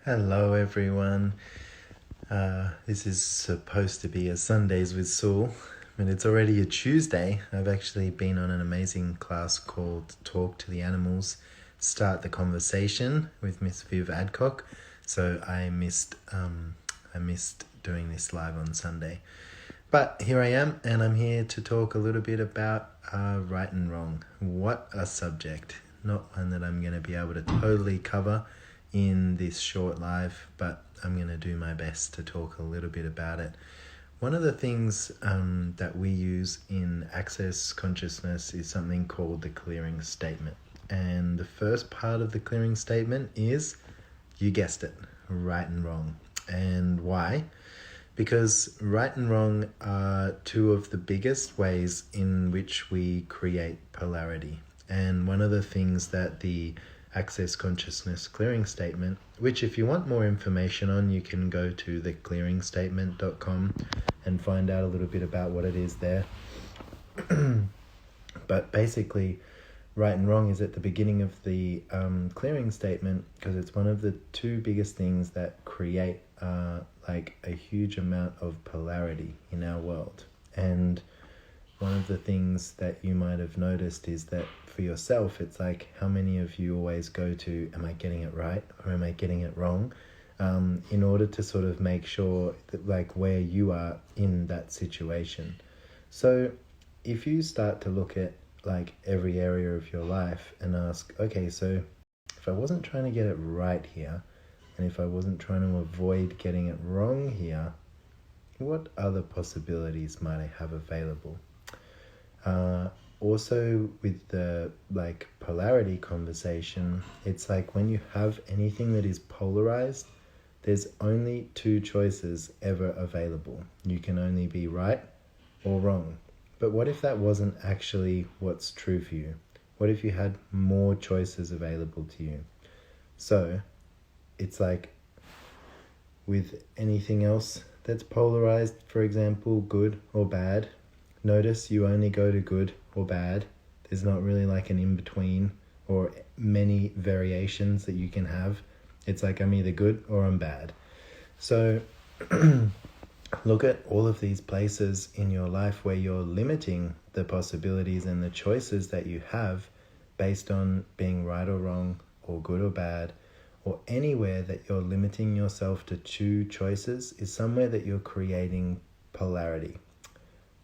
Hello everyone. This is supposed to be a Sundays with Saul, but it's already a Tuesday. I've actually been on an amazing class called Talk to the Animals, Start the Conversation with Miss Viv Adcock. So I missed doing this live on Sunday. But here I am, and I'm here to talk a little bit about right and wrong. What a subject. Not one that I'm going to be able to totally cover in this short live, but I'm going to do my best to talk a little bit about it. One of the things that we use in Access Consciousness is something called the clearing statement. And the first part of the clearing statement is, you guessed it, right and wrong. And why? Because right and wrong are two of the biggest ways in which we create polarity. And one of the things that the Access Consciousness Clearing Statement, which if you want more information on, you can go to theclearingstatement.com and find out a little bit about what it is there. But basically, right and wrong is at the beginning of the clearing statement, because it's one of the two biggest things that create like a huge amount of polarity in our world. And one of the things that you might have noticed is that for yourself, it's like, how many of you always go to, am I getting it right or am I getting it wrong? In order to sort of make sure that like where you are in that situation. So if you start to look at like every area of your life and ask, okay, so if I wasn't trying to get it right here, and if I wasn't trying to avoid getting it wrong here, what other possibilities might I have available? Also with the like polarity conversation, it's like when you have anything that is polarized, there's only two choices ever available. You can only be right or wrong. But what if that wasn't actually what's true for you? What if you had more choices available to you? So it's like with anything else that's polarized, for example, good or bad, notice you only go to good or bad. There's not really like an in-between or many variations that you can have. It's like I'm either good or I'm bad. So look at all of these places in your life where you're limiting the possibilities and the choices that you have based on being right or wrong or good or bad, or anywhere that you're limiting yourself to two choices is somewhere that you're creating polarity.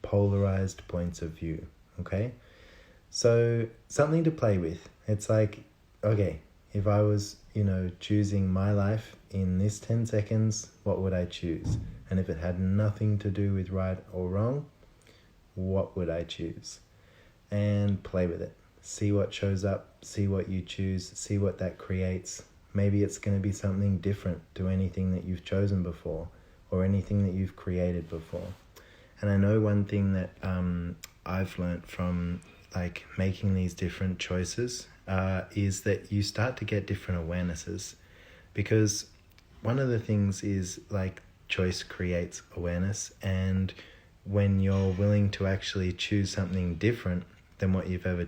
Polarized points of view. Okay, so something to play with. It's like, okay, if I was choosing my life in this 10 seconds, what would I choose? And if it had nothing to do with right or wrong, what would I choose? And play with it. See what shows up, see what you choose, see what that creates. Maybe it's going to be something different to anything that you've chosen before or anything that you've created before. And I know one thing that I've learnt from like making these different choices is that you start to get different awarenesses, because one of the things is like choice creates awareness, and when you're willing to actually choose something different than what you've ever